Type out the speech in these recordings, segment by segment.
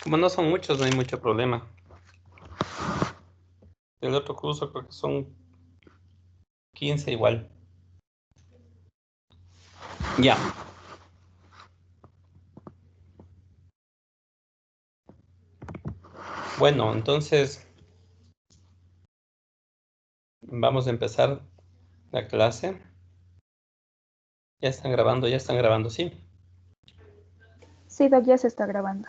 Como no son muchos, no hay mucho problema. El otro curso creo que son 15 igual. Ya. Bueno, entonces vamos a empezar la clase. Ya están grabando, sí. Sí, Doc, ya se está grabando.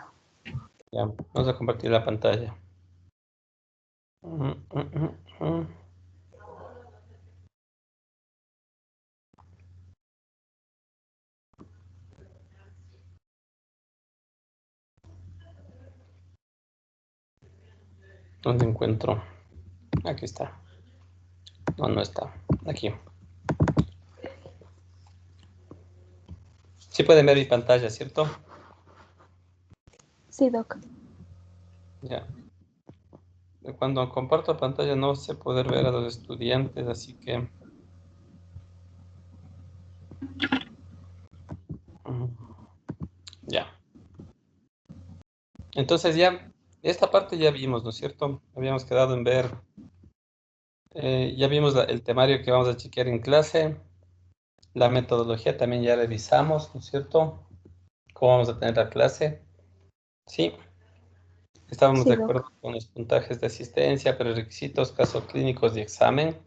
Ya, vamos a compartir la pantalla. Mm, mm, mm, mm. ¿Dónde encuentro? Aquí está. No, no está. Aquí. Sí pueden ver mi pantalla, ¿cierto? Sí, Doc. Ya. Cuando comparto pantalla no sé poder ver a los estudiantes, así que... Ya. Entonces ya, esta parte ya vimos, ¿no es cierto? Habíamos quedado en ver, ya vimos el temario que vamos a chequear en clase, la metodología también ya revisamos, ¿no es cierto? ¿Cómo vamos a tener la clase? Sí, estábamos de Sí, Doc. acuerdo con los puntajes de asistencia, prerequisitos, casos clínicos y examen.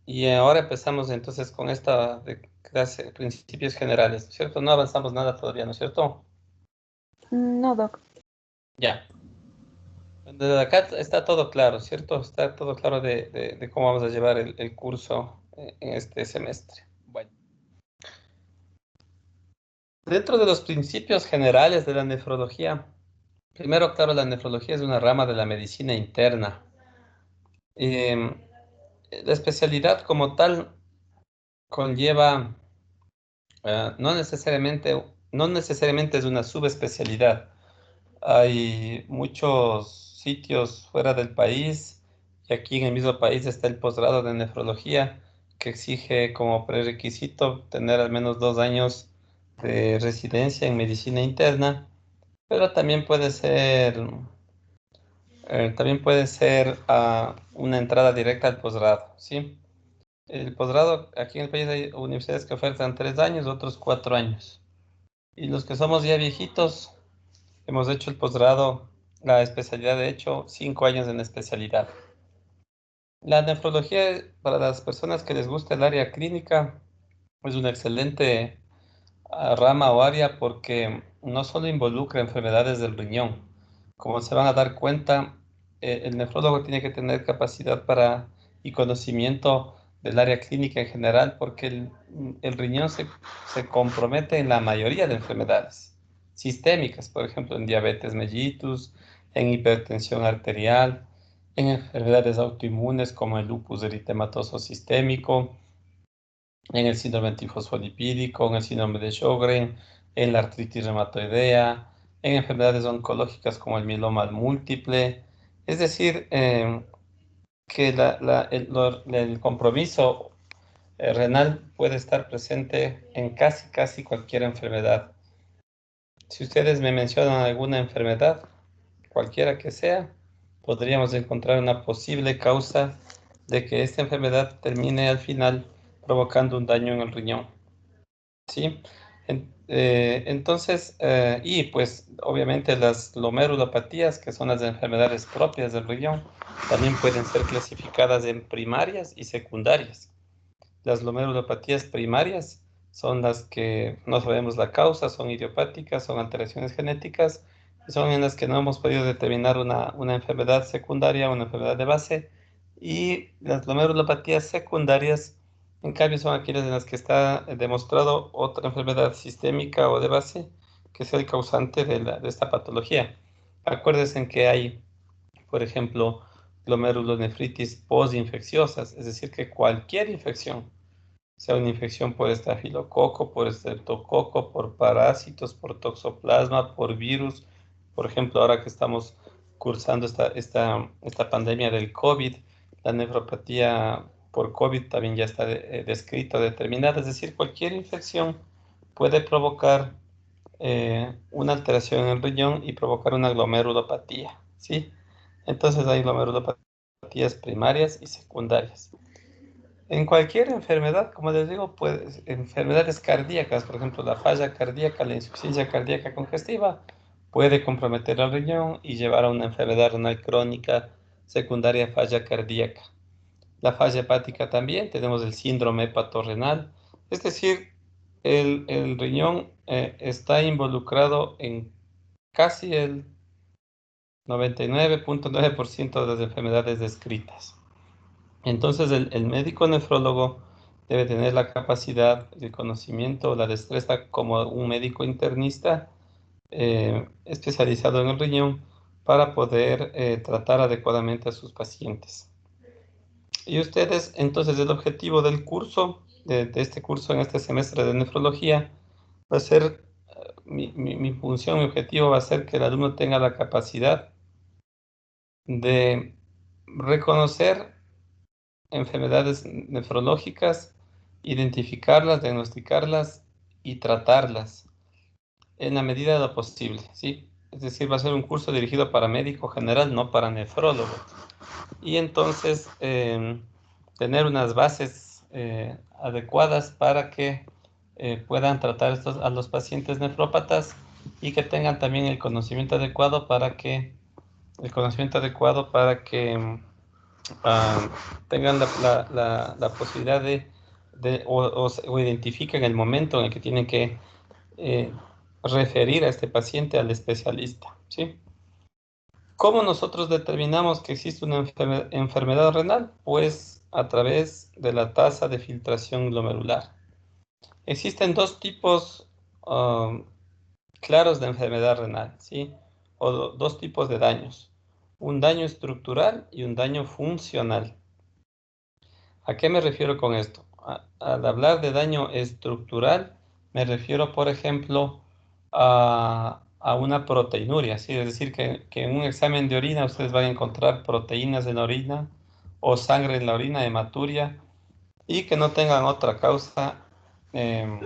Y ahora empezamos entonces con esta de clase, principios generales, ¿no es cierto? No avanzamos nada todavía, ¿no es cierto? No, Doc. Ya. Desde acá está todo claro, ¿cierto? Está todo claro de cómo vamos a llevar el curso en este semestre. Bueno, dentro de los principios generales de la nefrología, primero, claro, la nefrología es una rama de la medicina interna. Eh, la especialidad como tal conlleva, no necesariamente es una subespecialidad. Hay muchos sitios fuera del país y aquí en el mismo país está el posgrado de nefrología que exige como prerequisito tener al menos 2 años de residencia en medicina interna, pero también puede ser una entrada directa al posgrado, ¿sí? El posgrado, aquí en el país hay universidades que ofertan 3 años, otros 4 años. Y los que somos ya viejitos, hemos hecho el posgrado, la especialidad, de hecho, 5 años en la especialidad. La nefrología, para las personas que les gusta el área clínica, es una excelente rama o área porque no solo involucra enfermedades del riñón. Como se van a dar cuenta, el nefrólogo tiene que tener capacidad y conocimiento del área clínica en general porque el riñón se compromete en la mayoría de enfermedades sistémicas, por ejemplo, en diabetes mellitus, en hipertensión arterial, en enfermedades autoinmunes como el lupus eritematoso sistémico, en el síndrome antifosfolipídico, en el síndrome de Sjögren, en la artritis reumatoidea, en enfermedades oncológicas como el mieloma múltiple. Es decir, que el compromiso renal puede estar presente en casi cualquier enfermedad. Si ustedes me mencionan alguna enfermedad, cualquiera que sea, podríamos encontrar una posible causa de que esta enfermedad termine al final provocando un daño en el riñón. ¿Sí? Entonces, y pues obviamente las glomerulopatías, que son las enfermedades propias del riñón, también pueden ser clasificadas en primarias y secundarias. Las glomerulopatías primarias son las que no sabemos la causa, son idiopáticas, son alteraciones genéticas, son en las que no hemos podido determinar una enfermedad secundaria, una enfermedad de base, y las glomerulopatías secundarias, en cambio, son aquellas en las que está demostrado otra enfermedad sistémica o de base que es el causante de esta patología. Acuérdense que hay, por ejemplo, glomerulonefritis postinfecciosas, es decir, que cualquier infección, sea una infección por estafilococo, por estreptococo, por parásitos, por toxoplasma, por virus, por ejemplo, ahora que estamos cursando esta pandemia del COVID, la nefropatía por COVID también ya está descrita, determinada, es decir, cualquier infección puede provocar una alteración en el riñón y provocar una glomerulopatía, ¿sí? Entonces hay glomerulopatías primarias y secundarias. En cualquier enfermedad, como les digo, enfermedades cardíacas, por ejemplo, la falla cardíaca, la insuficiencia cardíaca congestiva, puede comprometer al riñón y llevar a una enfermedad renal crónica secundaria falla cardíaca. La falla hepática también, tenemos el síndrome hepatorrenal, es decir, el riñón está involucrado en casi el 99.9% de las enfermedades descritas. Entonces, el médico nefrólogo debe tener la capacidad, el conocimiento, la destreza como un médico internista especializado en el riñón para poder tratar adecuadamente a sus pacientes. Y ustedes, entonces, el objetivo del curso, de este curso en este semestre de nefrología, va a ser, mi función, mi objetivo va a ser que el alumno tenga la capacidad de reconocer enfermedades nefrológicas, identificarlas, diagnosticarlas y tratarlas en la medida de lo posible, ¿sí? Es decir, va a ser un curso dirigido para médico general, no para nefrólogo. Y entonces, tener unas bases adecuadas para que puedan tratar a los pacientes nefrópatas y que tengan también el conocimiento adecuado para que, ah, tengan la posibilidad o identifiquen el momento en el que tienen que eh, referir a este paciente al especialista, ¿sí? ¿Cómo nosotros determinamos que existe una enfermedad renal? Pues a través de la tasa de filtración glomerular. Existen dos tipos claros de enfermedad renal, ¿sí? O dos tipos de daños. Un daño estructural y un daño funcional. ¿A qué me refiero con esto? Al hablar de daño estructural, me refiero, por ejemplo, a una proteinuria, ¿sí? Es decir, que en un examen de orina ustedes van a encontrar proteínas en la orina o sangre en la orina, hematuria, y que no tengan otra causa em,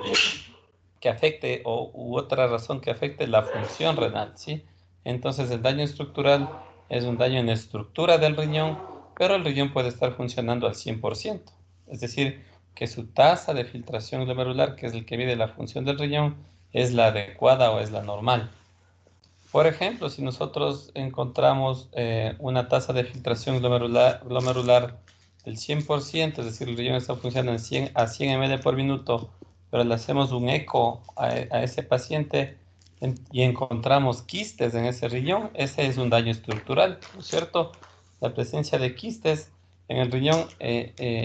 que afecte u otra razón que afecte la función renal, ¿sí? Entonces el daño estructural es un daño en la estructura del riñón, pero el riñón puede estar funcionando al 100%. Es decir, que su tasa de filtración glomerular, que es el que mide la función del riñón, es la adecuada o es la normal. Por ejemplo, si nosotros encontramos una tasa de filtración glomerular del 100%, es decir, el riñón está funcionando a 100 ml por minuto, pero le hacemos un eco a ese paciente y encontramos quistes en ese riñón, ese es un daño estructural, ¿no es cierto? La presencia de quistes en el riñón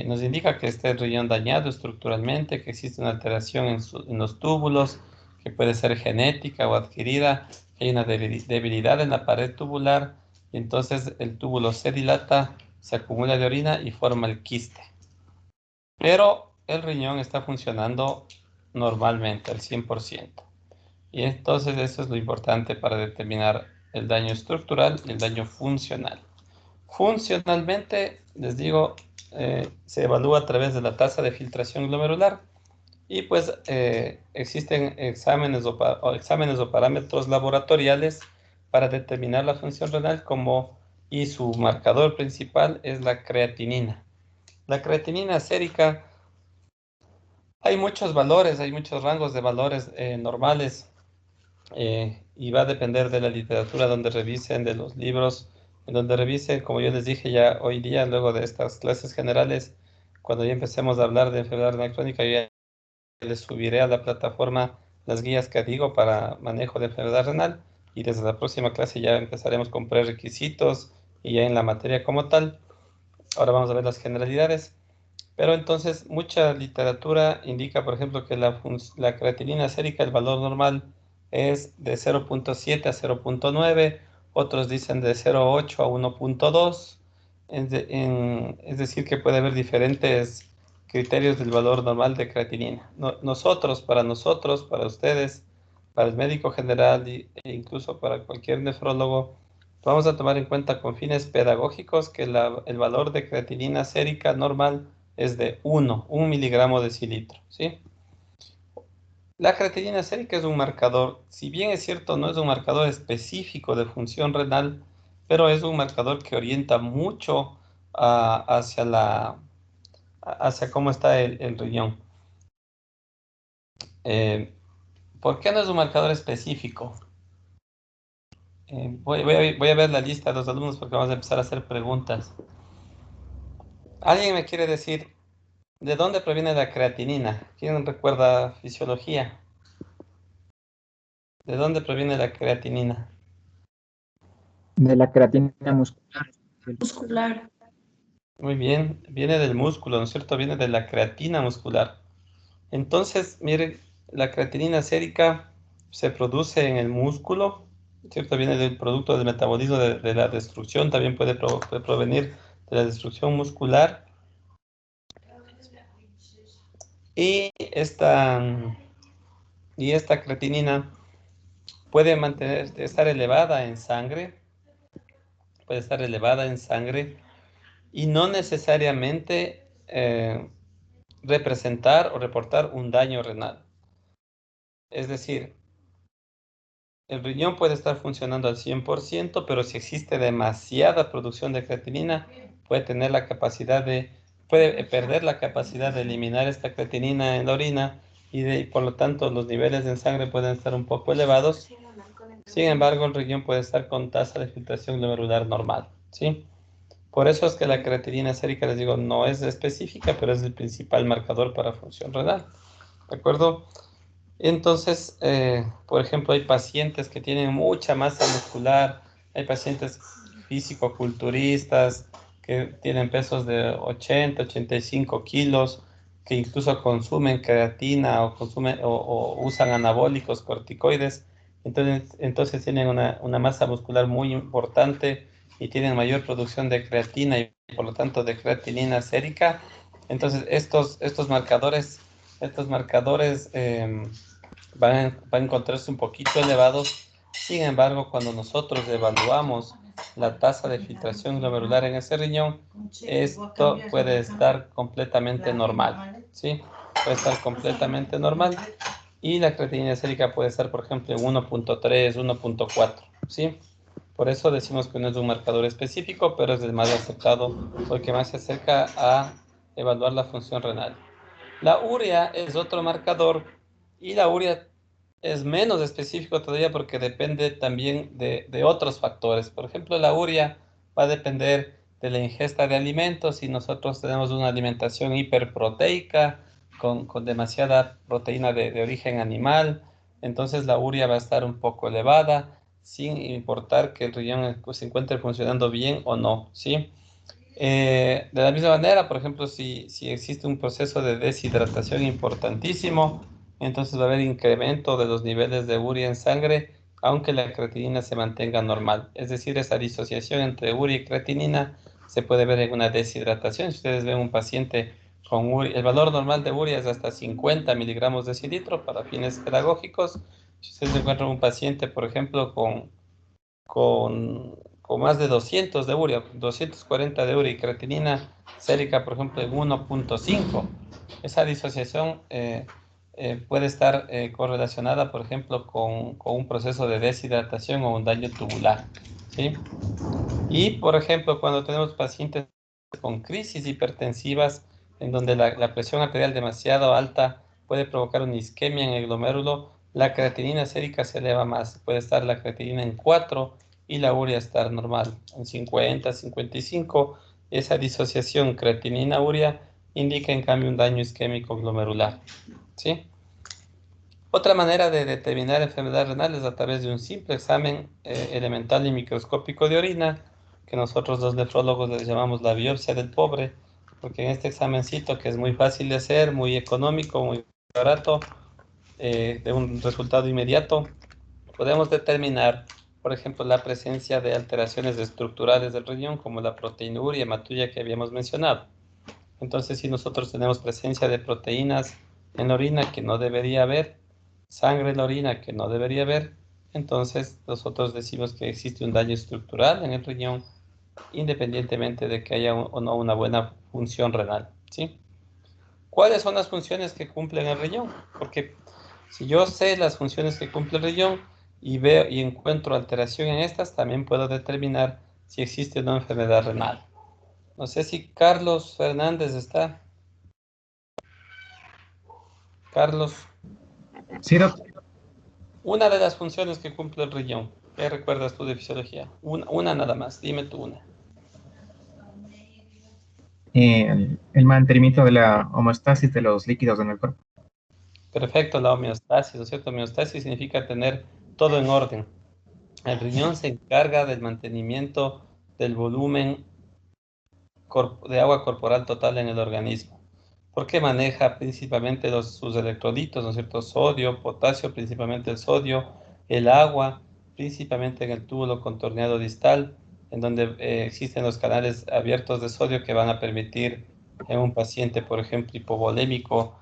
nos indica que este riñón dañado estructuralmente, que existe una alteración en los túbulos, que puede ser genética o adquirida, hay una debilidad en la pared tubular y entonces el túbulo se dilata, se acumula de orina y forma el quiste. Pero el riñón está funcionando normalmente al 100%. Y entonces eso es lo importante para determinar el daño estructural y el daño funcional. Funcionalmente, les digo, se evalúa a través de la tasa de filtración glomerular y pues existen exámenes o parámetros laboratoriales para determinar la función renal y su marcador principal es la creatinina. La creatinina sérica, hay muchos valores, hay muchos rangos de valores normales y va a depender de la literatura donde revisen, de los libros, en donde revisen, como yo les dije ya hoy día, luego de estas clases generales, cuando ya empecemos a hablar de enfermedad renal crónica, yo ya les subiré a la plataforma las guías que digo para manejo de enfermedad renal y desde la próxima clase ya empezaremos con prerequisitos y ya en la materia como tal. Ahora vamos a ver las generalidades. Pero entonces mucha literatura indica, por ejemplo, que la creatinina sérica, el valor normal es de 0.7 a 0.9, otros dicen de 0.8 a 1.2, es decir, que puede haber diferentes criterios del valor normal de creatinina. Para nosotros, para ustedes, para el médico general e incluso para cualquier nefrólogo, vamos a tomar en cuenta con fines pedagógicos que el valor de creatinina sérica normal es de 1 miligramo decilitro, ¿sí? La creatinina sérica es un marcador, si bien es cierto, no es un marcador específico de función renal, pero es un marcador que orienta mucho hacia cómo está el riñón. Eh, ¿Por qué no es un marcador específico? Voy a ver la lista de los alumnos porque vamos a empezar a hacer preguntas. ¿Alguien me quiere decir de dónde proviene la creatinina? ¿Quién recuerda fisiología? ¿De dónde proviene la creatinina? De la creatina muscular. Muscular. Muy bien, viene del músculo, ¿no es cierto? Viene de la creatina muscular. Entonces, miren, la creatinina sérica se produce en el músculo, ¿cierto? Viene del producto del metabolismo de la destrucción, también puede provenir de la destrucción muscular. Y esta creatinina puede estar elevada en sangre, puede estar elevada en sangre y no necesariamente representar o reportar un daño renal. Es decir, el riñón puede estar funcionando al 100%, pero si existe demasiada producción de creatinina, puede perder la capacidad de eliminar esta creatinina en la orina y por lo tanto los niveles en sangre pueden estar un poco elevados. Sin embargo, el riñón puede estar con tasa de filtración glomerular normal, ¿sí? Por eso es que la creatinina sérica, les digo, no es específica, pero es el principal marcador para función renal, ¿de acuerdo? Entonces, por ejemplo, hay pacientes que tienen mucha masa muscular, hay pacientes físico-culturistas que tienen pesos de 80, 85 kilos, que incluso consumen creatina o usan anabólicos corticoides. Entonces tienen una masa muscular muy importante y tienen mayor producción de creatina y por lo tanto de creatinina sérica. Entonces estos marcadores van a encontrarse un poquito elevados. Sin embargo, cuando nosotros evaluamos la tasa de filtración glomerular en ese riñón, esto puede estar completamente normal, ¿sí? Puede estar completamente normal. Y la creatinina sérica puede estar, por ejemplo, en 1.3, 1.4, ¿sí? Por eso decimos que no es un marcador específico, pero es el más aceptado porque más se acerca a evaluar la función renal. La urea es otro marcador y la urea es menos específico todavía porque depende también de otros factores. Por ejemplo, la urea va a depender de la ingesta de alimentos. Si nosotros tenemos una alimentación hiperproteica con demasiada proteína de origen animal, entonces la urea va a estar un poco elevada sin importar que el riñón se encuentre funcionando bien o no, ¿sí? De la misma manera, por ejemplo, si existe un proceso de deshidratación importantísimo, entonces va a haber incremento de los niveles de urea en sangre, aunque la creatinina se mantenga normal. Es decir, esa disociación entre urea y creatinina se puede ver en una deshidratación. Si ustedes ven un paciente con urea, el valor normal de urea es hasta 50 miligramos de cilitro para fines pedagógicos. Si ustedes encuentran un paciente, por ejemplo, con más de 200 de urea, 240 de urea y creatinina sérica, por ejemplo, en 1.5. Esa disociación puede estar correlacionada, por ejemplo, con un proceso de deshidratación o un daño tubular, ¿sí? Y, por ejemplo, cuando tenemos pacientes con crisis hipertensivas, en donde la presión arterial demasiado alta puede provocar una isquemia en el glomérulo, la creatinina sérica se eleva más. Puede estar la creatinina en 4 y la urea estar normal en 50, 55. Esa disociación creatinina-urea indica en cambio un daño isquémico glomerular, ¿sí? Otra manera de determinar enfermedad renal es a través de un simple examen elemental y microscópico de orina, que nosotros los nefrólogos les llamamos la biopsia del pobre, porque en este examencito, que es muy fácil de hacer, muy económico, muy barato, de un resultado inmediato, podemos determinar, por ejemplo, la presencia de alteraciones estructurales del riñón, como la proteinuria y hematuria que habíamos mencionado. Entonces, si nosotros tenemos presencia de proteínas en la orina que no debería haber, sangre en la orina que no debería haber, entonces nosotros decimos que existe un daño estructural en el riñón, independientemente de que haya o no una buena función renal, ¿sí? ¿Cuáles son las funciones que cumple el riñón? Porque Si yo sé las funciones que cumple el riñón y veo y encuentro alteración en estas, también puedo determinar si existe una enfermedad renal. No sé si Carlos Fernández está. Carlos, Sí, doc. una de las funciones que cumple el riñón. ¿Qué recuerdas tú de fisiología? Una nada más, dime tú una. El mantenimiento de la homeostasis de los líquidos en el cuerpo. Perfecto, la homeostasis, ¿no es cierto? Homeostasis significa tener todo en orden. El riñón se encarga del mantenimiento del volumen de agua corporal total en el organismo, porque maneja principalmente sus electrolitos, ¿no es cierto? Sodio, potasio, principalmente el sodio, el agua, principalmente en el túbulo contorneado distal, en donde existen los canales abiertos de sodio que van a permitir en un paciente, por ejemplo, hipovolémico,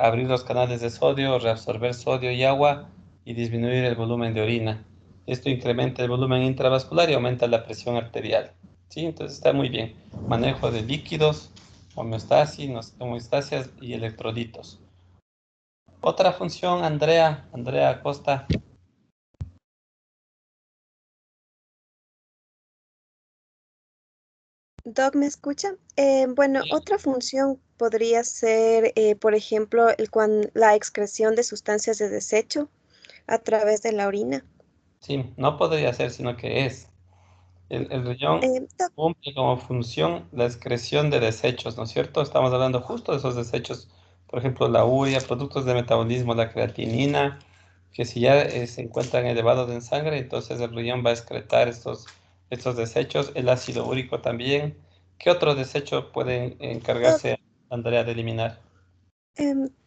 abrir los canales de sodio, reabsorber sodio y agua y disminuir el volumen de orina. Esto incrementa el volumen intravascular y aumenta la presión arterial. ¿Sí? Entonces está muy bien. Manejo de líquidos, homeostasias y electrolitos. Otra función, Andrea Acosta. Doc, ¿me escucha? Bueno, Sí, otra función podría ser, por ejemplo, la excreción de sustancias de desecho a través de la orina. sí, no podría ser, sino que es. El riñón Doc, cumple como función la excreción de desechos, ¿no es cierto? Estamos hablando justo de esos desechos, por ejemplo, la urea, productos de metabolismo, la creatinina, que si ya se encuentran elevados en sangre, entonces el riñón va a excretar estos desechos, el ácido úrico también. ¿Qué otro desecho pueden Doc, encargarse, Andrea, de eliminar?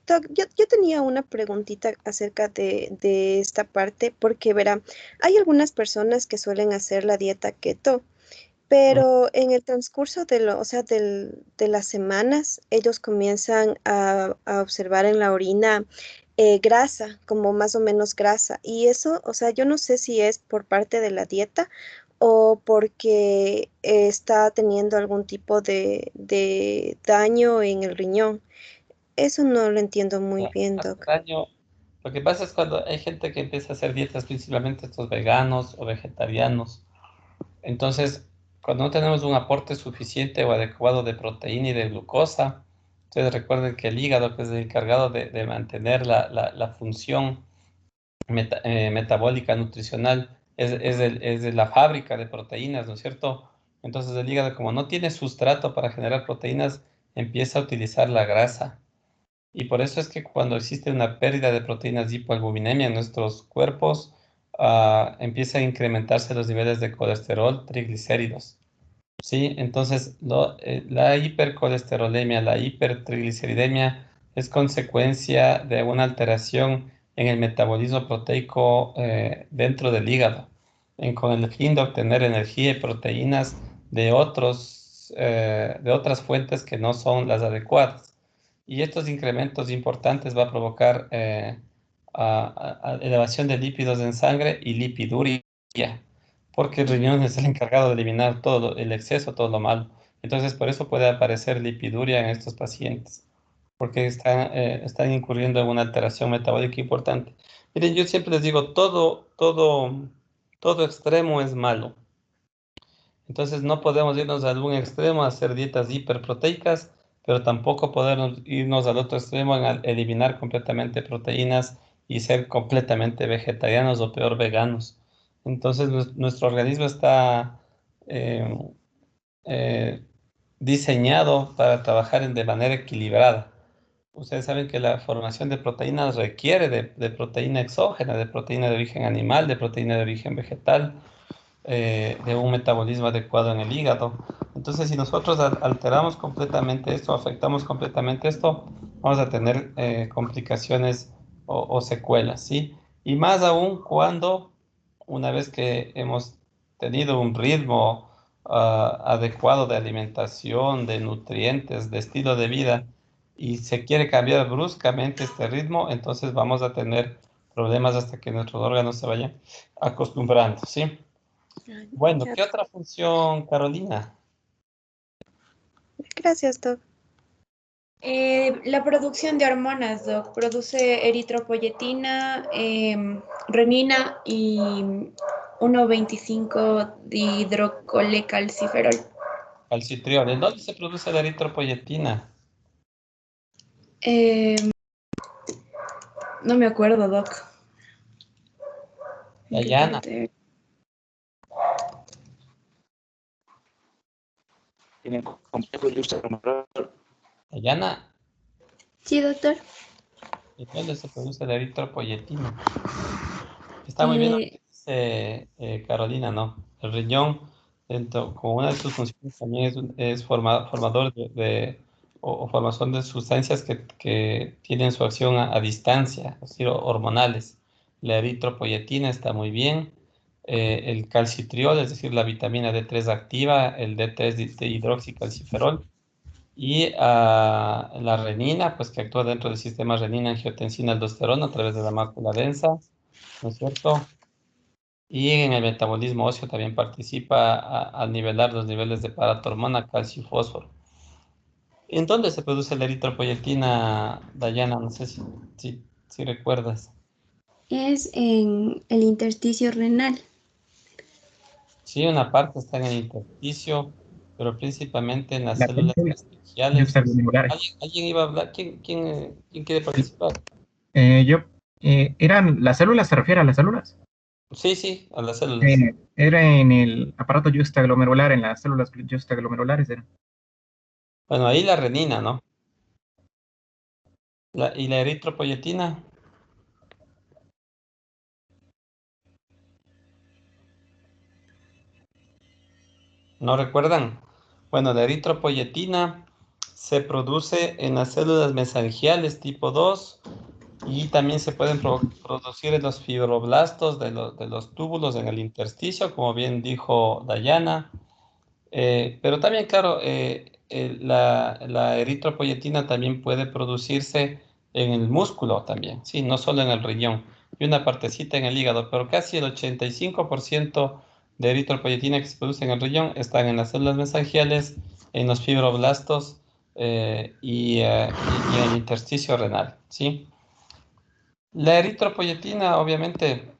Doc, yo tenía una preguntita acerca de esta parte, porque verá, hay algunas personas que suelen hacer la dieta keto. Mm, Pero en el transcurso o sea, de las semanas, ellos comienzan a observar en la orina grasa, como más o menos grasa. Y eso, o sea, yo no sé si es por parte de la dieta o porque está teniendo algún tipo de daño en el riñón. Eso no lo entiendo muy bien, hace Doc. daño. Lo que pasa es cuando hay gente que empieza a hacer dietas, principalmente estos veganos o vegetarianos. Entonces, cuando no tenemos un aporte suficiente o adecuado de proteína y de glucosa, ustedes recuerden que el hígado, que es el encargado de mantener la función metabólica nutricional, es de la fábrica de proteínas, ¿no es cierto? Entonces el hígado, como no tiene sustrato para generar proteínas, empieza a utilizar la grasa. Y por eso es que cuando existe una pérdida de proteínas de hipoalbuminemia en nuestros cuerpos, empieza a incrementarse los niveles de colesterol, triglicéridos. Sí, entonces la hipercolesterolemia, la hipertrigliceridemia es consecuencia de una alteración en el metabolismo proteico dentro del hígado, con el fin de obtener energía y proteínas de otras fuentes que no son las adecuadas. Y estos incrementos importantes va a provocar elevación de lípidos en sangre y lipiduria porque el riñón es el encargado de eliminar el exceso, todo lo malo. Entonces, por eso puede aparecer lipiduria en estos pacientes, porque están incurriendo en una alteración metabólica importante. Miren, yo siempre les digo, todo extremo es malo. Entonces, no podemos irnos a algún extremo a hacer dietas hiperproteicas, pero tampoco podemos irnos al otro extremo en eliminar completamente proteínas y ser completamente vegetarianos o peor veganos. Entonces, nuestro organismo está eh, eh, diseñado para trabajar de manera equilibrada. Ustedes saben que la formación de proteínas requiere de proteína exógena, de proteína de origen animal, de proteína de origen vegetal, de un metabolismo adecuado en el hígado. Entonces, si nosotros alteramos completamente esto, afectamos completamente esto, vamos a tener complicaciones o secuelas, ¿sí? Y más aún cuando, una vez que hemos tenido un ritmo adecuado de alimentación, de nutrientes, de estilo de vida, y se quiere cambiar bruscamente este ritmo, entonces vamos a tener problemas hasta que nuestros órganos se vayan acostumbrando, ¿sí? Ay, Bueno, ya. ¿qué otra función, Carolina? Gracias, Doc. La producción de hormonas, Doc, produce eritropoyetina, renina y 1,25 dihidrocolecalciferol. Calcitriol. ¿En dónde se produce la eritropoyetina? Eh, no me acuerdo, Doc. ¿En qué Dayana. parte? Tienen complejo yuxtaglomerular. Dayana. Sí, doctor. ¿En dónde se produce la eritropoyetina? Está muy bien lo que dice Carolina, ¿no? El riñón, como una de sus funciones también es formador o formación de sustancias que tienen su acción a distancia, es decir, hormonales. La eritropoyetina está muy bien. El calcitriol, es decir, la vitamina D3 activa, el D3 de hidroxicalciferol. Y la renina, pues que actúa dentro del sistema renina-angiotensina-aldosterona a través de la mácula densa, ¿no es cierto? Y en el metabolismo óseo también participa a nivelar los niveles de paratormona, calcio y fósforo. ¿En dónde se produce la eritropoyetina, Dayana? No sé si recuerdas. Es en el intersticio renal. Sí, una parte está en el intersticio, pero principalmente en las Las células células vestigiales. yuxtaglomerulares. ¿Alguien iba a hablar? ¿Quién quiere participar? Eran, ¿las células se refiere a las células? Sí, a las células. Era en el aparato yuxtaglomerular, en las células yuxtaglomerulares. Bueno, ahí la renina, ¿no? ¿Y la eritropoyetina? ¿No recuerdan? Bueno, la eritropoyetina se produce en las células mesangiales tipo 2 y también se pueden producir en los fibroblastos de los túbulos en el intersticio, como bien dijo Dayana. Pero también, claro, la eritropoyetina también puede producirse en el músculo también, sí, no solo en el riñón, y una partecita en el hígado, pero casi el 85% de eritropoyetina que se produce en el riñón están en las células mesangiales, en los fibroblastos y en el intersticio renal, ¿sí? La eritropoyetina, obviamente,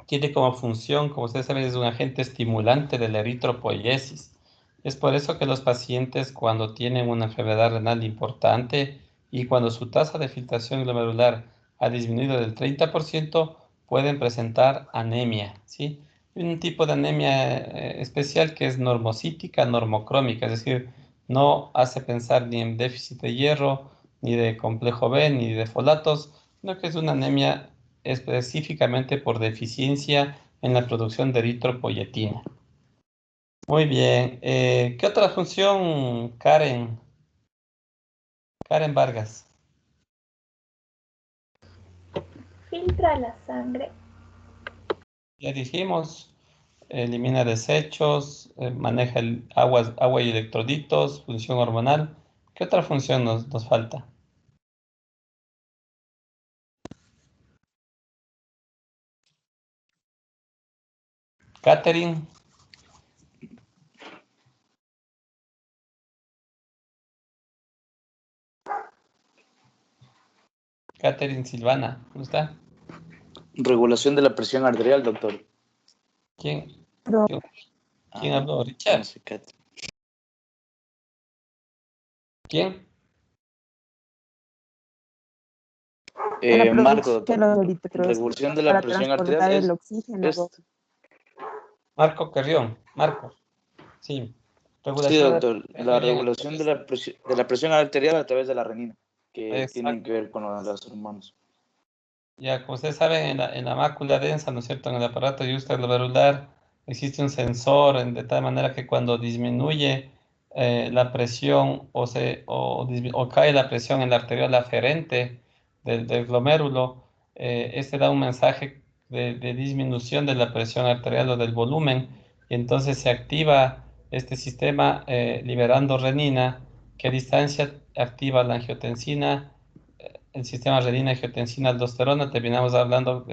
tiene como función, como ustedes saben, es un agente estimulante de la eritropoiesis. Es por eso que los pacientes cuando tienen una enfermedad renal importante y cuando su tasa de filtración glomerular ha disminuido del 30%, pueden presentar anemia, ¿sí? Un tipo de anemia especial que es normocítica, normocrómica, es decir, no hace pensar ni en déficit de hierro, ni de complejo B, ni de folatos, sino que es una anemia específicamente por deficiencia en la producción de eritropoyetina. Muy bien. ¿Qué otra función, Karen? Karen Vargas. Filtra la sangre. Ya dijimos, elimina desechos, maneja el agua y electrolitos, función hormonal. ¿Qué otra función nos falta? Catherine. Catherine Silvana, ¿cómo está? Regulación de la presión arterial, doctor. ¿Quién, Pro- quién habló? No ¿Richard? sé qué. ¿Quién? En la Marco, producción de doctor. los eritrocitos Regulación de la para presión arterial transportar el oxígeno. Marco Carrión. Marco. Sí. Sí, Regulación de... doctor. Muy La bien. regulación de la presión arterial a través de la renina, que tienen Exacto. que ver con las hormonas. Ya, como ustedes saben, en la mácula densa, ¿no es cierto? En el aparato yuxtaglomerular existe un sensor de tal manera que cuando disminuye la presión o cae la presión en la arteriola aferente del glomérulo, este da un mensaje de disminución de la presión arterial o del volumen, y entonces se activa este sistema liberando renina, que a distancia activa la angiotensina, el sistema renina, angiotensina, aldosterona, terminamos hablando,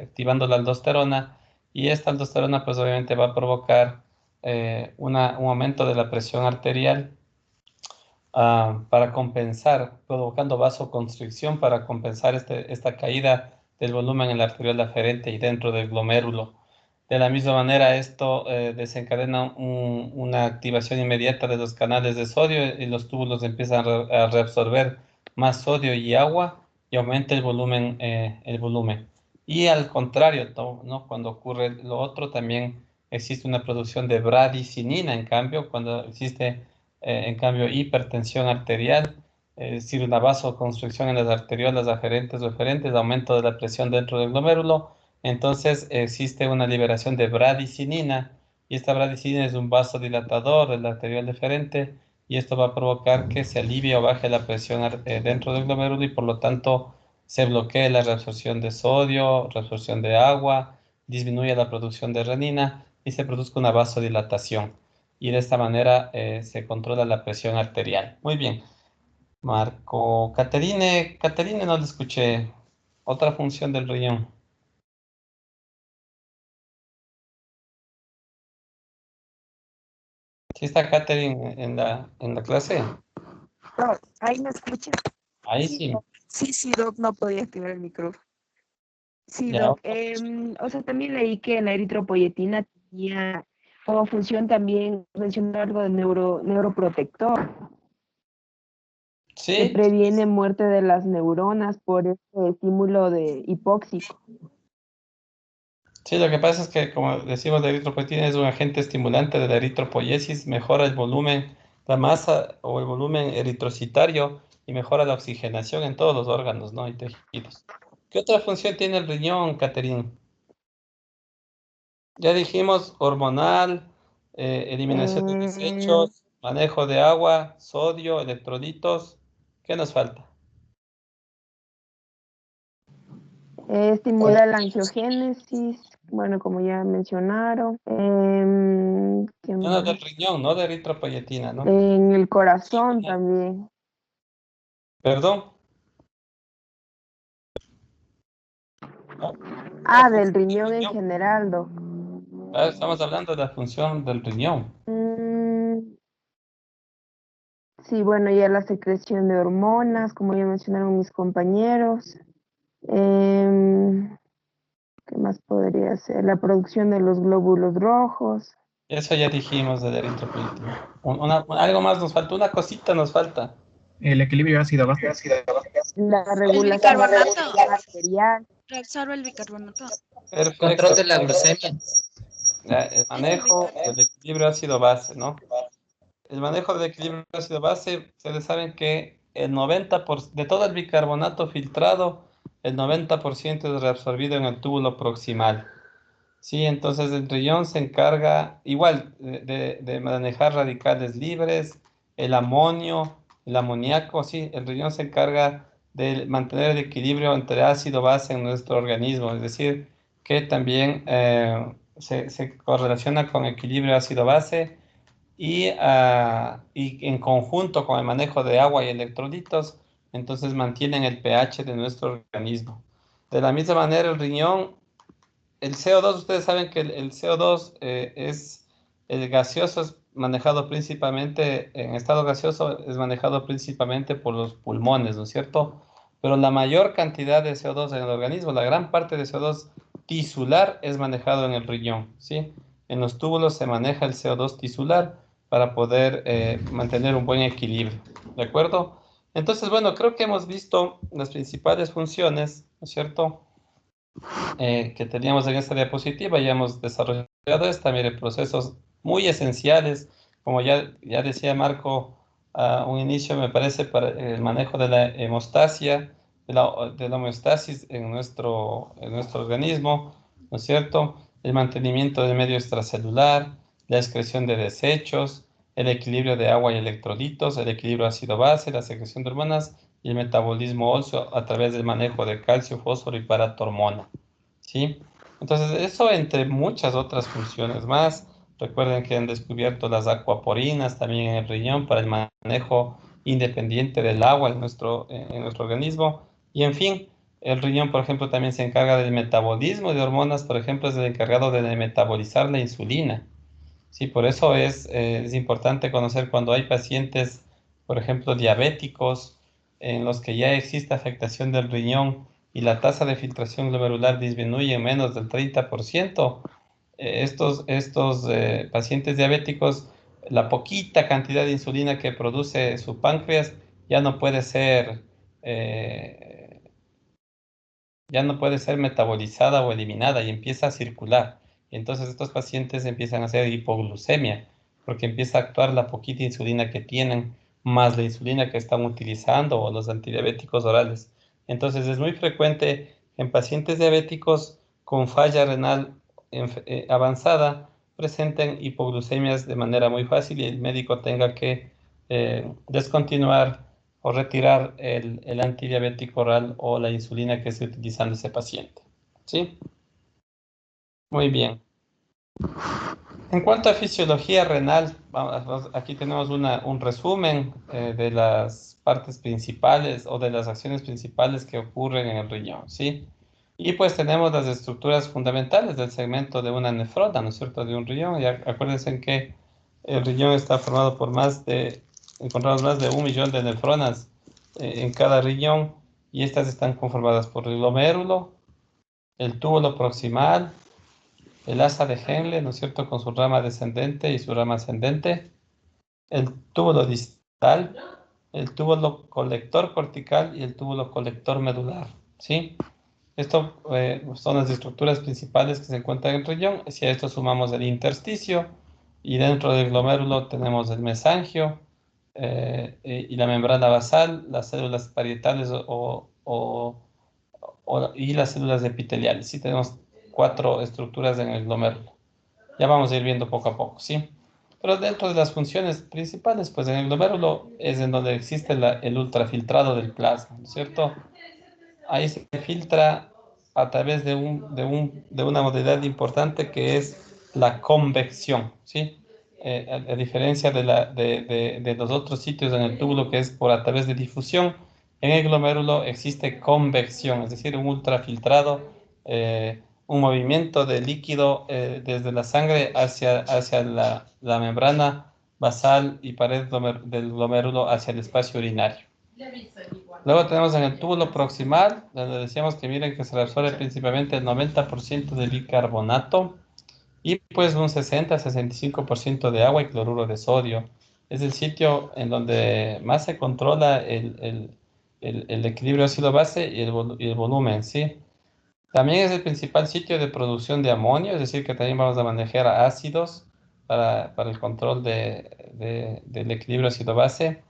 activando la aldosterona, y esta aldosterona pues obviamente va a provocar un aumento de la presión arterial, para compensar, provocando vasoconstricción para compensar esta caída del volumen en la arteriola aferente y dentro del glomérulo. De la misma manera, esto desencadena una activación inmediata de los canales de sodio y los túbulos empiezan a reabsorber más sodio y agua y aumenta el volumen, el volumen. Y al contrario, ¿no? Cuando ocurre lo otro, también existe una producción de bradicinina, en cambio, cuando existe, en cambio, hipertensión arterial, es decir, una vasoconstricción en las arteriolas aferentes o eferentes, aumento de la presión dentro del glomérulo, entonces existe una liberación de bradicinina y esta bradicinina es un vasodilatador del arterial deferente y esto va a provocar que se alivie o baje la presión dentro del glomérulo y por lo tanto se bloquee la reabsorción de sodio, reabsorción de agua, disminuye la producción de renina y se produzca una vasodilatación. Y de esta manera se controla la presión arterial. Muy bien. Marco, Caterine no le escuché. Otra función del riñón. ¿Sí está Catherine en la clase? No, ahí me escuchas. Ahí Sí, sí. sí, sí, Doc, no podía activar el micrófono. Sí, Ya. Doc. O sea, también leí que la eritropoyetina tenía como función también mencionar algo de neuroprotector, que Sí, previene muerte de las neuronas por este estímulo de hipóxico. sí, lo que pasa es que, como decimos, la eritropoyetina es un agente estimulante de la eritropoiesis, mejora el volumen, la masa o el volumen eritrocitario y mejora la oxigenación en todos los órganos, ¿no? Y tejidos. ¿Qué otra función tiene el riñón, Catherine? Ya dijimos hormonal, eliminación de Eh, desechos, manejo de agua, sodio, electrolitos. ¿Qué nos falta? estimula la angiogénesis, bueno, como ya mencionaron. ¿Qué No, no, del más? riñón, no de eritropoyetina, ¿no? En el corazón también. Perdón. ¿No? La Ah, del función del riñón en riñón. general, Doc. Estamos hablando de la función del riñón. Mm, sí, bueno, ya la secreción de hormonas, como ya mencionaron mis compañeros. Em, ¿Qué más podría ser? La producción de los glóbulos rojos. Eso ya dijimos de la eritropoyetina. Algo más nos falta, una cosita nos falta. El equilibrio ácido-base. La El regulación de la bicarbonato. presión arterial. Reabsorbe el bicarbonato. Perfecto. Control de la glucemia. El Es el manejo bicarbonato. del equilibrio ácido-base, ¿no? El manejo del equilibrio ácido-base, ustedes saben que el 90% de todo el bicarbonato filtrado, el 90% es reabsorbido en el túbulo proximal. Sí, entonces el riñón se encarga igual de manejar radicales libres, el amonio, el amoníaco, sí, el riñón se encarga de mantener el equilibrio entre ácido-base en nuestro organismo, es decir, que también se correlaciona con equilibrio ácido-base y en conjunto con el manejo de agua y electrolitos, entonces mantienen el pH de nuestro organismo. De la misma manera, el riñón, el CO2, ustedes saben que el CO2 es el gaseoso, es manejado principalmente, en estado gaseoso, es manejado principalmente por los pulmones, ¿no es cierto? Pero la mayor cantidad de CO2 en el organismo, la gran parte de CO2 tisular es manejado en el riñón, ¿sí? En los túbulos se maneja el CO2 tisular para poder mantener un buen equilibrio, ¿de acuerdo? Entonces, bueno, creo que hemos visto las principales funciones, ¿no es cierto? Que teníamos en esta diapositiva, ya hemos desarrollado esta, mire, procesos muy esenciales, como ya decía Marco a un inicio, me parece, para el manejo de la hemostasia, de la homeostasis en nuestro organismo, ¿no es cierto? El mantenimiento del medio extracelular, la excreción de desechos, el equilibrio de agua y electrolitos, el equilibrio ácido-base, la secreción de hormonas y el metabolismo óseo a través del manejo de calcio, fósforo y paratormona. ¿Sí? Entonces, eso entre muchas otras funciones más. Recuerden que han descubierto las acuaporinas también en el riñón para el manejo independiente del agua en nuestro organismo. Y en fin, el riñón, por ejemplo, también se encarga del metabolismo de hormonas, por ejemplo, es el encargado de metabolizar la insulina. Sí, por eso es importante conocer cuando hay pacientes por ejemplo, diabéticos, en los que ya existe afectación del riñón y la tasa de filtración glomerular disminuye en menos del 30%, estos pacientes diabéticos, la poquita cantidad de insulina que produce su páncreas ya no puede ser, eh, ya no puede ser metabolizada o eliminada y empieza a circular. Y entonces estos pacientes empiezan a hacer hipoglucemia, porque empieza a actuar la poquita insulina que tienen, más la insulina que están utilizando o los antidiabéticos orales. Entonces es muy frecuente en pacientes diabéticos con falla renal avanzada presenten hipoglucemias de manera muy fácil y el médico tenga que descontinuar o retirar el antidiabético oral o la insulina que esté utilizando ese paciente. ¿Sí? Muy bien. En cuanto a fisiología renal, aquí tenemos un resumen de las partes principales o de las acciones principales que ocurren en el riñón, ¿sí? Y pues tenemos las estructuras fundamentales del segmento de una nefrona, ¿no es cierto?, de un riñón. Y acuérdense que el riñón está formado por encontramos más de 1 millón de nefronas en cada riñón, y estas están conformadas por el glomérulo, el túbulo proximal, el asa de Henle, ¿no es cierto?, con su rama descendente y su rama ascendente, el túbulo distal, el túbulo colector cortical y el túbulo colector medular, ¿sí? Esto son las estructuras principales que se encuentran en el riñón. Si a esto sumamos el intersticio, y dentro del glomérulo tenemos el mesangio y la membrana basal, las células parietales y las células epiteliales. Sí, tenemos 4 estructuras en el glomérulo. Ya vamos a ir viendo poco a poco, ¿sí? Pero dentro de las funciones principales, pues en el glomérulo es en donde existe el ultrafiltrado del plasma, ¿no es cierto? Ahí se filtra a través de una modalidad importante que es la convección, ¿sí? A diferencia de los otros sitios en el túbulo, que es a través de difusión, en el glomérulo existe convección, es decir, un ultrafiltrado, un movimiento de líquido desde la sangre hacia la membrana basal y pared del glomérulo hacia el espacio urinario. Luego tenemos en el túbulo proximal, donde decíamos que miren que se reabsorbe principalmente el 90% de bicarbonato y pues un 60-65% de agua y cloruro de sodio. Es el sitio en donde más se controla el equilibrio ácido-base y el volumen, ¿sí? También es el principal sitio de producción de amonio, es decir, que también vamos a manejar ácidos para el control del equilibrio ácido-base.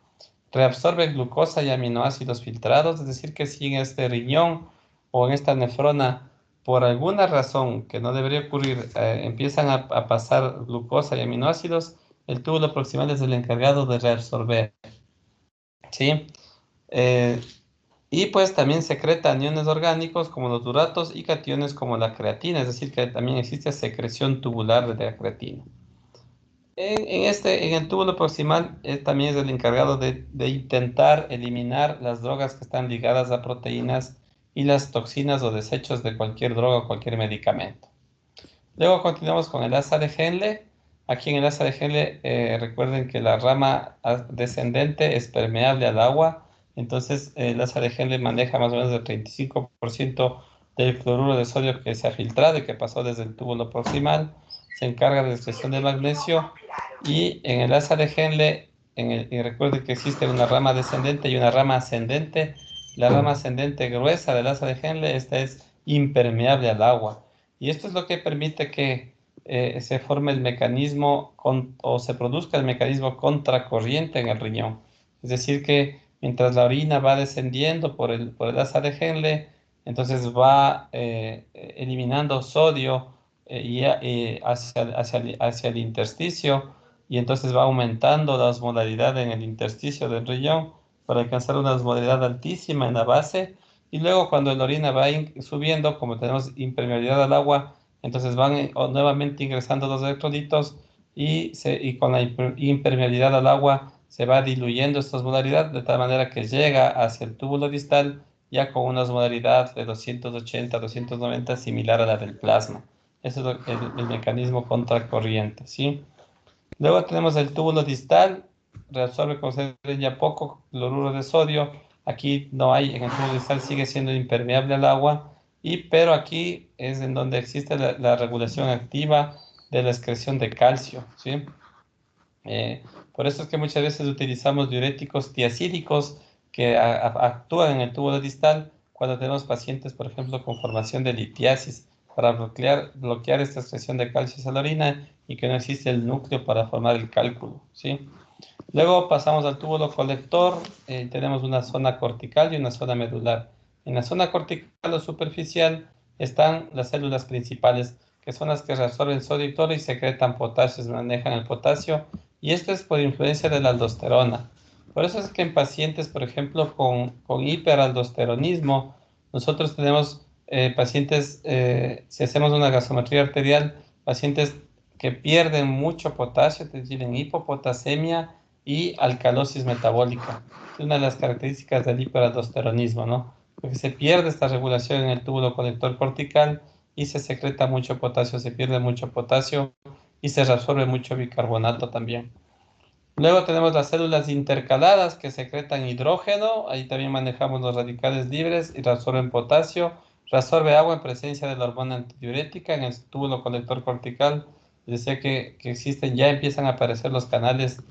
Reabsorbe glucosa y aminoácidos filtrados, es decir, que si en este riñón o en esta nefrona, por alguna razón que no debería ocurrir, empiezan a pasar glucosa y aminoácidos, el túbulo proximal es el encargado de reabsorber, ¿sí? Y pues también secreta aniones orgánicos como los uratos y cationes como la creatina, es decir, que también existe secreción tubular de la creatina. En el túbulo proximal también es el encargado de intentar eliminar las drogas que están ligadas a proteínas y las toxinas o desechos de cualquier droga o cualquier medicamento. Luego continuamos con el asa de Henle. Aquí en el asa de Henle recuerden que la rama descendente es permeable al agua, entonces el asa de Henle maneja más o menos el 35% del cloruro de sodio que se ha filtrado y que pasó desde el túbulo proximal. Se encarga de la excreción de magnesio, y en el asa de Henle, y recuerden que existe una rama descendente y una rama ascendente. La rama ascendente gruesa del asa de Henle, esta es impermeable al agua. Y esto es lo que permite que se forme el mecanismo o se produzca el mecanismo contracorriente en el riñón. Es decir, que mientras la orina va descendiendo por el asa de Henle, entonces va eliminando sodio hacia el intersticio, y entonces va aumentando la osmolaridad en el intersticio del riñón para alcanzar una osmolaridad altísima en la base. Y luego cuando la orina va subiendo, como tenemos impermeabilidad al agua, entonces van nuevamente ingresando los electrolitos y con la impermeabilidad al agua se va diluyendo esta osmolaridad de tal manera que llega hacia el túbulo distal ya con una osmolaridad de 280-290 similar a la del plasma. Ese es el mecanismo contracorriente, ¿sí? Luego tenemos el túbulo distal, reabsorbe, como se ve, ya poco cloruro de sodio. Aquí no hay, en el tubo distal sigue siendo impermeable al agua, pero aquí es en donde existe la regulación activa de la excreción de calcio, ¿sí? Por eso es que muchas veces utilizamos diuréticos tiacídicos que actúan en el tubo distal cuando tenemos pacientes, por ejemplo, con formación de litiasis, para bloquear esta excreción de calcio a la orina y que no existe el núcleo para formar el cálculo, ¿sí? Luego pasamos al túbulo colector, tenemos una zona cortical y una zona medular. En la zona cortical o superficial están las células principales, que son las que reabsorben sodio y cloro y secretan potasio, manejan el potasio, y esto es por influencia de la aldosterona. Por eso es que en pacientes, por ejemplo, con hiperaldosteronismo, nosotros tenemos pacientes, si hacemos una gasometría arterial, pacientes que pierden mucho potasio, es decir, en hipopotasemia y alcalosis metabólica. Es una de las características del hiperaldosteronismo, ¿no? Porque se pierde esta regulación en el túbulo colector cortical y se secreta mucho potasio, se pierde mucho potasio y se reabsorbe mucho bicarbonato también. Luego tenemos las células intercaladas que secretan hidrógeno, ahí también manejamos los radicales libres y reabsorben potasio, reabsorbe agua en presencia de la hormona antidiurética en el túbulo colector cortical. Decía que existen, ya empiezan a aparecer los canales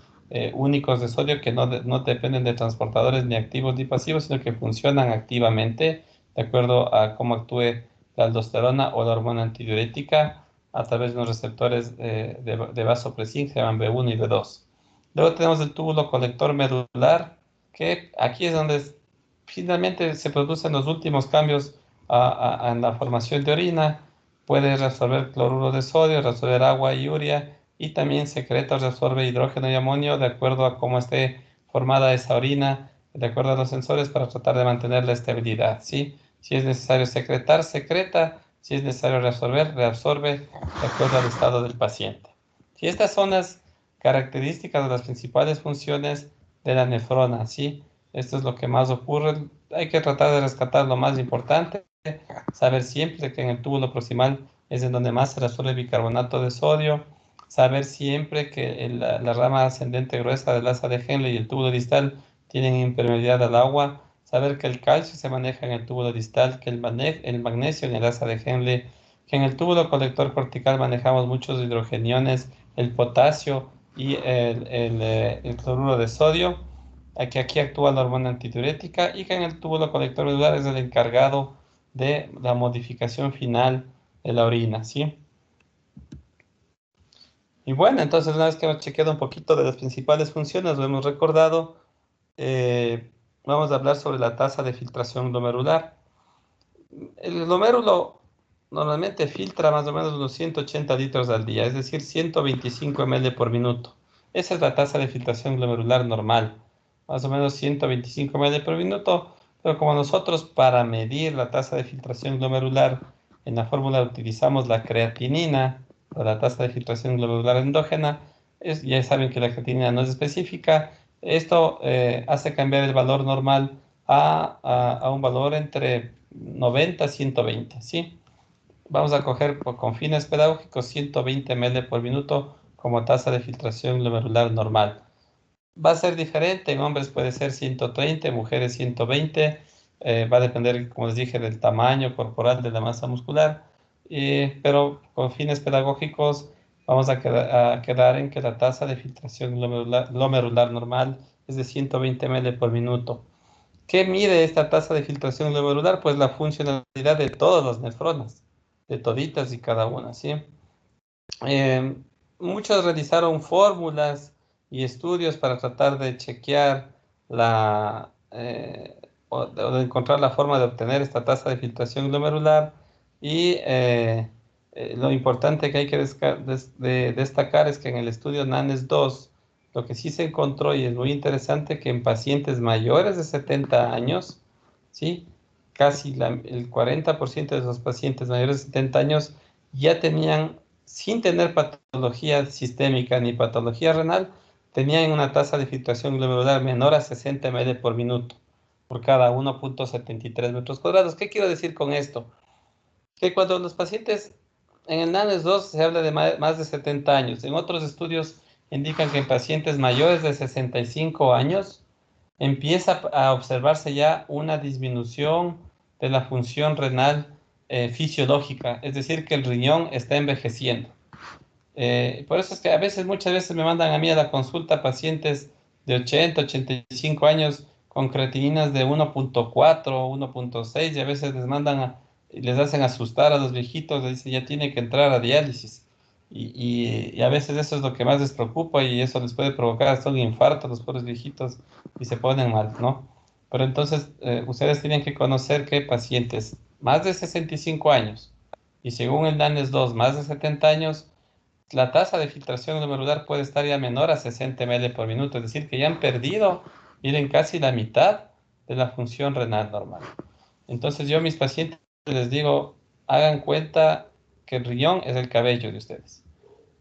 únicos de sodio que no dependen de transportadores ni activos ni pasivos, sino que funcionan activamente de acuerdo a cómo actúe la aldosterona o la hormona antidiurética a través de unos receptores de vasopresina que se llaman B1 y B2. Luego tenemos el túbulo colector medular, que aquí es donde finalmente se producen los últimos cambios en la formación de orina. Puede reabsorber cloruro de sodio, reabsorber agua y urea, y también secreta o reabsorbe hidrógeno y amonio de acuerdo a cómo esté formada esa orina, de acuerdo a los sensores para tratar de mantener la estabilidad, ¿sí? Si es necesario secretar, secreta. Si es necesario reabsorber, reabsorbe de acuerdo al estado del paciente. Si estas son las características de las principales funciones de la nefrona, ¿sí? Esto es lo que más ocurre. Hay que tratar de rescatar lo más importante, saber siempre que en el túbulo proximal es en donde más se resuelve bicarbonato de sodio, saber siempre que la rama ascendente gruesa del asa de Henle y el túbulo distal tienen impermeabilidad al agua, saber que el calcio se maneja en el túbulo distal, que el magnesio en el asa de Henle, que en el túbulo colector cortical manejamos muchos hidrogeniones, el potasio y el cloruro de sodio, que aquí actúa la hormona antidiurética, y que en el túbulo colector medular es el encargado de la modificación final de la orina, ¿sí? Y bueno, entonces una vez que hemos chequeado un poquito de las principales funciones, lo hemos recordado, vamos a hablar sobre la tasa de filtración glomerular. El glomérulo normalmente filtra más o menos unos 180 litros al día, es decir, 125 ml por minuto. Esa es la tasa de filtración glomerular normal, más o menos 125 ml por minuto, pero como nosotros para medir la tasa de filtración glomerular en la fórmula utilizamos la creatinina, o la tasa de filtración glomerular endógena, ya saben que la creatinina no es específica, esto hace cambiar el valor normal a un valor entre 90 a 120, ¿sí? Vamos a coger con fines pedagógicos 120 ml por minuto como tasa de filtración glomerular normal. Va a ser diferente, en hombres puede ser 130, en mujeres 120, va a depender, como les dije, del tamaño corporal, de la masa muscular, pero con fines pedagógicos vamos a quedar en que la tasa de filtración glomerular normal es de 120 ml por minuto. ¿Qué mide esta tasa de filtración glomerular? Pues la funcionalidad de todas las nefronas, de toditas y cada una, ¿sí? Muchos realizaron fórmulas y estudios para tratar de chequear o de encontrar la forma de obtener esta tasa de filtración glomerular, y lo importante que hay que destacar es que en el estudio NANES 2 lo que sí se encontró, y es muy interesante, que en pacientes mayores de 70 años, ¿sí? Casi el 40% de esos pacientes mayores de 70 años ya tenían, sin tener patología sistémica ni patología renal, tenían una tasa de filtración glomerular menor a 60 ml por minuto por cada 1.73 metros cuadrados. ¿Qué quiero decir con esto? Que cuando los pacientes en el NANES 2 se habla de más de 70 años, en otros estudios indican que en pacientes mayores de 65 años empieza a observarse ya una disminución de la función renal fisiológica, es decir, que el riñón está envejeciendo. Por eso es que muchas veces me mandan a mí a la consulta pacientes de 80, 85 años con creatininas de 1.4, 1.6 y a veces les hacen asustar a los viejitos, les dicen ya tiene que entrar a diálisis. Y a veces eso es lo que más les preocupa y eso les puede provocar hasta un infarto a los pobres viejitos y se ponen mal, ¿no? Pero entonces ustedes tienen que conocer que pacientes más de 65 años y según el DANES 2 más de 70 años, la tasa de filtración glomerular puede estar ya menor a 60 ml por minuto, es decir, que ya han perdido, miren, casi la mitad de la función renal normal. Entonces yo a mis pacientes les digo, hagan cuenta que el riñón es el cabello de ustedes.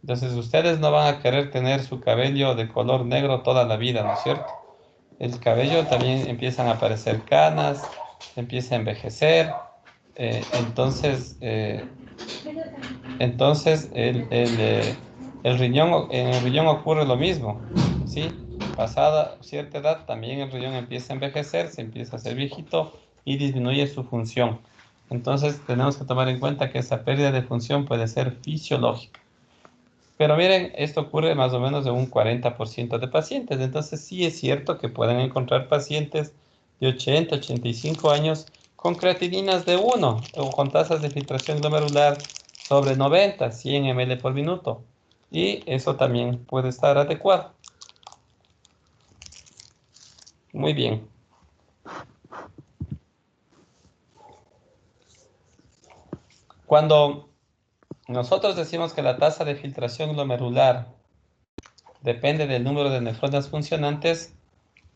Entonces ustedes no van a querer tener su cabello de color negro toda la vida, ¿no es cierto? El cabello también empiezan a aparecer canas, empieza a envejecer, entonces el riñón, en el riñón ocurre lo mismo, ¿sí? Pasada cierta edad, también el riñón empieza a envejecer, se empieza a hacer viejito y disminuye su función. Entonces, tenemos que tomar en cuenta que esa pérdida de función puede ser fisiológica. Pero miren, esto ocurre más o menos en un 40% de pacientes. Entonces, sí es cierto que pueden encontrar pacientes de 80, 85 años con creatininas de 1 o con tasas de filtración glomerular sobre 90, 100 ml por minuto. Y eso también puede estar adecuado. Muy bien. Cuando nosotros decimos que la tasa de filtración glomerular depende del número de nefronas funcionantes,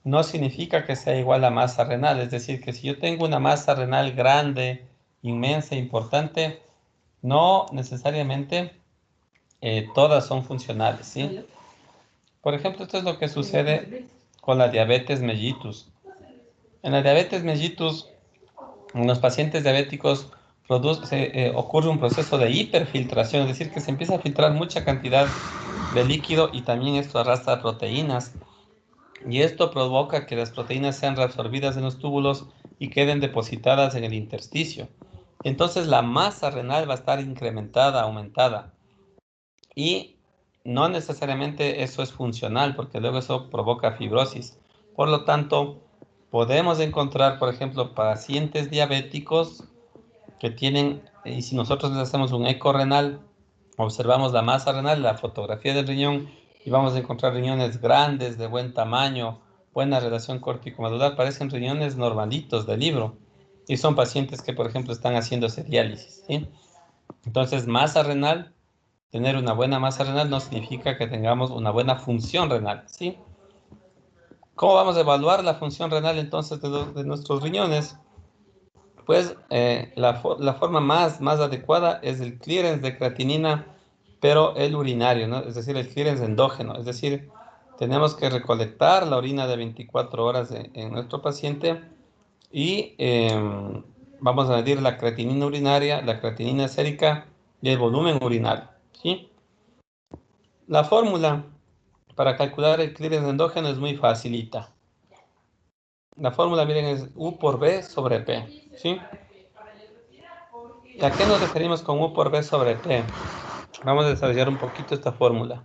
no significa que sea igual a masa renal. Es decir, que si yo tengo una masa renal grande, inmensa, importante, no necesariamente todas son funcionales, ¿sí? Por ejemplo, esto es lo que sucede con la diabetes mellitus. En la diabetes mellitus, en los pacientes diabéticos ocurre un proceso de hiperfiltración, es decir, que se empieza a filtrar mucha cantidad de líquido y también esto arrastra proteínas. Y esto provoca que las proteínas sean reabsorbidas en los túbulos y queden depositadas en el intersticio. Entonces la masa renal va a estar incrementada, aumentada. Y no necesariamente eso es funcional, porque luego eso provoca fibrosis. Por lo tanto, podemos encontrar, por ejemplo, pacientes diabéticos que tienen, y si nosotros les hacemos un eco renal, observamos la masa renal, la fotografía del riñón, y vamos a encontrar riñones grandes, de buen tamaño, buena relación córtico-medular, parecen riñones normalitos de libro, y son pacientes que, por ejemplo, están haciéndose diálisis, ¿sí? Entonces, masa renal, tener una buena masa renal no significa que tengamos una buena función renal, ¿sí? ¿Cómo vamos a evaluar la función renal entonces de nuestros riñones? Pues la forma más adecuada es el clearance de creatinina, pero el urinario, ¿no? Es decir, el clearance endógeno. Es decir, tenemos que recolectar la orina de 24 horas en nuestro paciente y vamos a medir la creatinina urinaria, la creatinina sérica y el volumen urinario, ¿sí? La fórmula para calcular el clearance endógeno es muy facilita. La fórmula, miren, es U por B sobre P, ¿sí? ¿A qué nos referimos con U por B sobre P? Vamos a desarrollar un poquito esta fórmula.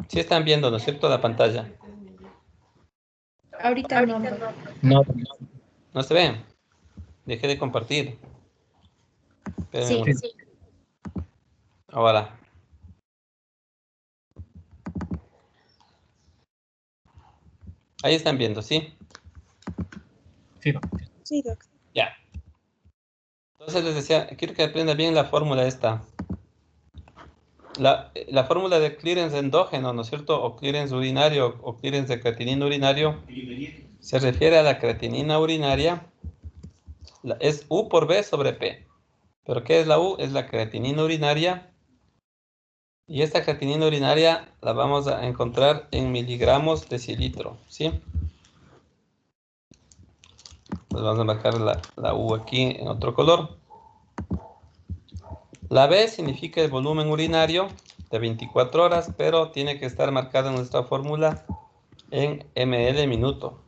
Sí están viendo, ¿no es cierto?, la pantalla. Ahorita no. No, ¿No se ve? Dejé de compartir. Espérenme Sí. sí. Ahora. Ahí están viendo, ¿sí? Sí, Sí, doctor. Ya. Entonces les decía, quiero que aprendan bien la fórmula esta. La fórmula de clearance endógeno, ¿no es cierto? O clearance urinario o clearance de creatinina urinario se refiere a la creatinina urinaria. Es U por B sobre P. ¿Pero qué es la U? Es la creatinina urinaria. Y esta creatinina urinaria la vamos a encontrar en miligramos decilitro, ¿sí? Pues vamos a marcar la U aquí en otro color. La B significa el volumen urinario de 24 horas, pero tiene que estar marcada en nuestra fórmula en ml minuto.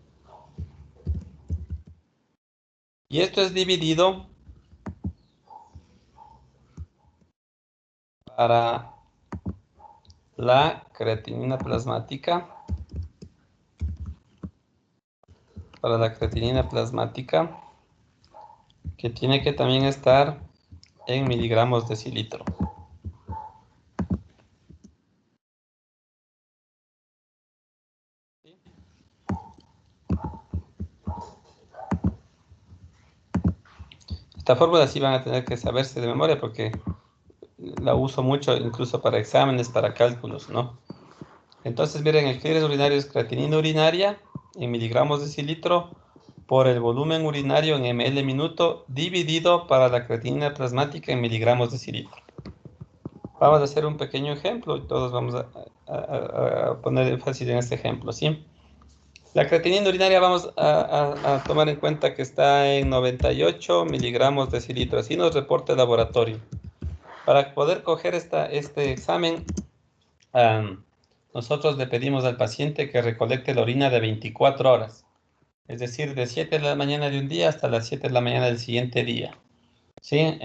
Y esto es dividido para la creatinina plasmática. Para la creatinina plasmática, que tiene que también estar en miligramos decilitro. Esta fórmula sí van a tener que saberse de memoria porque la uso mucho incluso para exámenes, para cálculos, ¿no? Entonces, miren, el clearance urinario es creatinina urinaria en miligramos decilitro por el volumen urinario en ml minuto dividido para la creatinina plasmática en miligramos decilitro. Vamos a hacer un pequeño ejemplo y todos vamos a poner énfasis en este ejemplo, ¿sí? La creatinina urinaria vamos a tomar en cuenta que está en 98 miligramos decilitro. Así nos reporta el laboratorio. Para poder coger este examen, nosotros le pedimos al paciente que recolecte la orina de 24 horas. Es decir, de 7 de la mañana de un día hasta las 7 de la mañana del siguiente día. ¿Sí?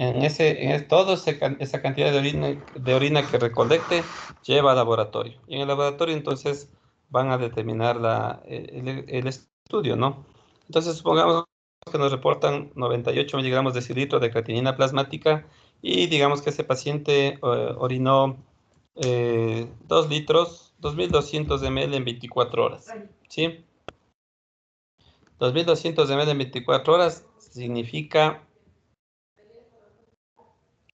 Toda esa cantidad de orina que recolecte lleva al laboratorio. Y en el laboratorio entonces van a determinar el estudio, ¿no? Entonces supongamos que nos reportan 98 miligramos de decilitro de creatinina plasmática y digamos que ese paciente orinó 2 litros, 2200 ml en 24 horas, ¿sí? 2200 ml en 24 horas significa...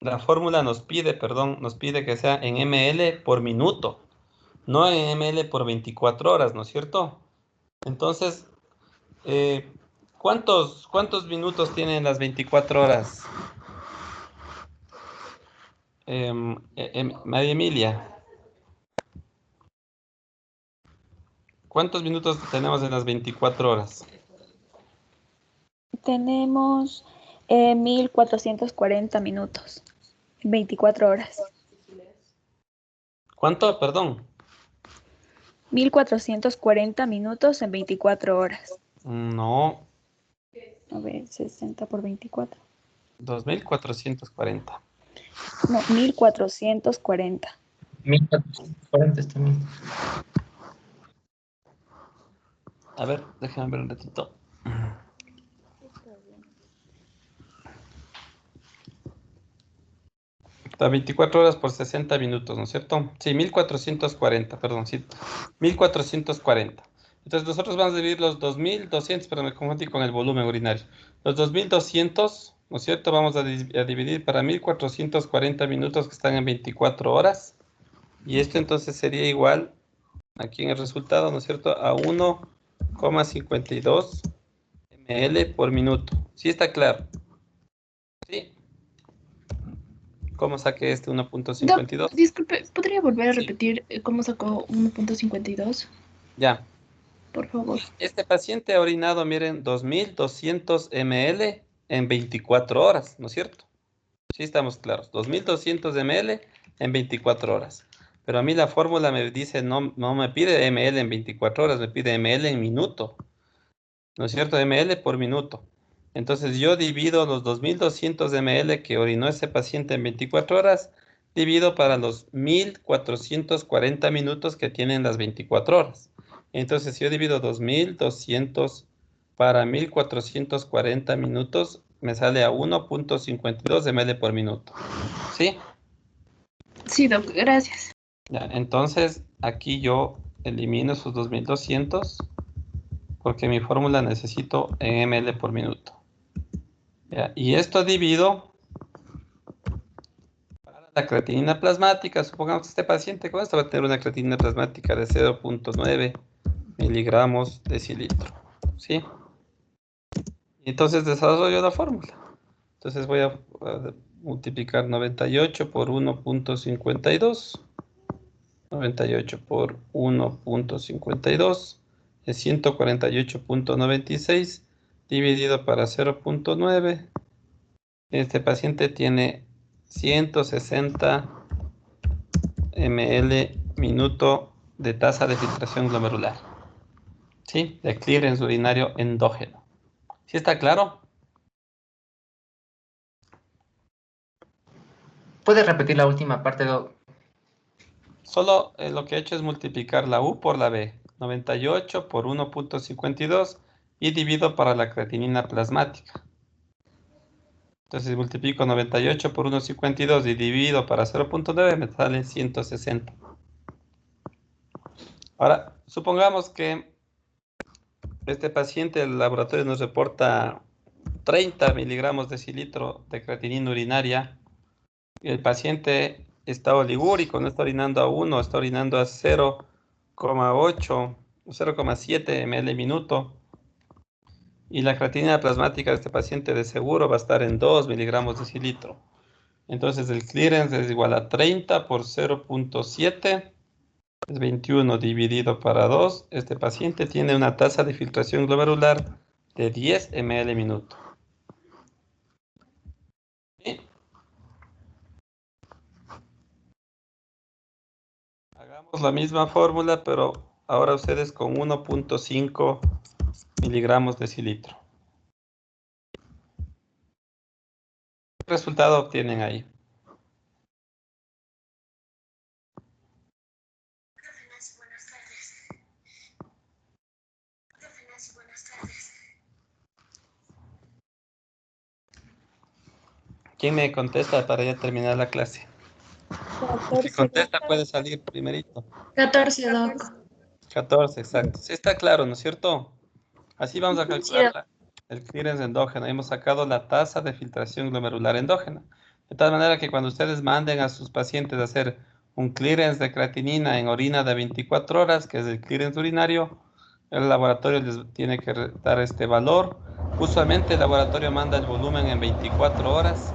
La fórmula nos pide que sea en ml por minuto, no en ml por 24 horas, ¿no es cierto? Entonces, ¿cuántos minutos tienen las 24 horas? María Emilia. ¿Cuántos minutos tenemos en las 24 horas? Tenemos 1440 minutos. 24 horas. ¿Cuánto? Perdón. 1440 minutos en 24 horas. No. A ver, 60 por 24. 2440. No, 1440. 1440 está bien. A ver, déjame ver un ratito. Está 24 horas por 60 minutos, ¿no es cierto? Sí, 1440, perdón, sí. 1440. Entonces nosotros vamos a dividir los 2200, pero me confundí con el volumen urinario. Los 2200, ¿no es cierto? Vamos a dividir para 1440 minutos que están en 24 horas. Y esto entonces sería igual, aquí en el resultado, ¿no es cierto? A 1,52 ml por minuto. ¿Sí está claro? Sí. ¿Cómo saqué este 1.52? Disculpe, ¿podría volver a Sí. repetir cómo sacó 1.52? Ya. Por favor. Este paciente ha orinado, miren, 2200 ml en 24 horas, ¿no es cierto? Sí, estamos claros. 2200 ml en 24 horas. Pero a mí la fórmula me dice, no me pide ml en 24 horas, me pide ml en minuto. ¿No es cierto? ml por minuto. Entonces yo divido los 2200 ml que orinó ese paciente en 24 horas, divido para los 1440 minutos que tienen las 24 horas. Entonces si yo divido 2200 para 1440 minutos, me sale a 1.52 ml por minuto. ¿Sí? Sí, Doc, gracias. Ya, entonces aquí yo elimino esos 2200 porque mi fórmula necesito en ml por minuto. Ya, y esto divido para la creatinina plasmática. Supongamos que este paciente con esto va a tener una creatinina plasmática de 0.9 miligramos decilitro. ¿Sí? Y entonces desarrollo la fórmula. Entonces voy a multiplicar 98 por 1.52. 98 por 1.52 es 148.96 dividido para 0.9. Este paciente tiene 160 ml minuto de tasa de filtración glomerular. ¿Sí? De clearance urinario endógeno. ¿Sí está claro? ¿Puedes repetir la última parte, Doc? Solo lo que he hecho es multiplicar la U por la B. 98 por 1.52 y divido para la creatinina plasmática. Entonces multiplico 98 por 1.52 y divido para 0.9, me sale 160. Ahora, supongamos que este paciente del laboratorio nos reporta 30 miligramos de decilitro de creatinina urinaria. El paciente está oligúrico, no está orinando a 1, está orinando a 0,8 o 0,7 ml minuto. Y la creatinina plasmática de este paciente de seguro va a estar en 2 miligramos de decilitro. Entonces el clearance es igual a 30 por 0.7, es 21 dividido para 2. Este paciente tiene una tasa de filtración glomerular de 10 ml minuto. ¿Sí? Hagamos la misma fórmula, pero ahora ustedes con 1.5 miligramos de decilitro. ¿Qué resultado obtienen ahí? ¿Quién me contesta para ya terminar la clase? El que contesta puede salir primerito. 14, Doc. 14, exacto. Sí está claro, ¿no es cierto? Así vamos a calcular el clearance endógeno. Hemos sacado la tasa de filtración glomerular endógena. De tal manera que cuando ustedes manden a sus pacientes a hacer un clearance de creatinina en orina de 24 horas, que es el clearance urinario, el laboratorio les tiene que dar este valor. Usualmente el laboratorio manda el volumen en 24 horas,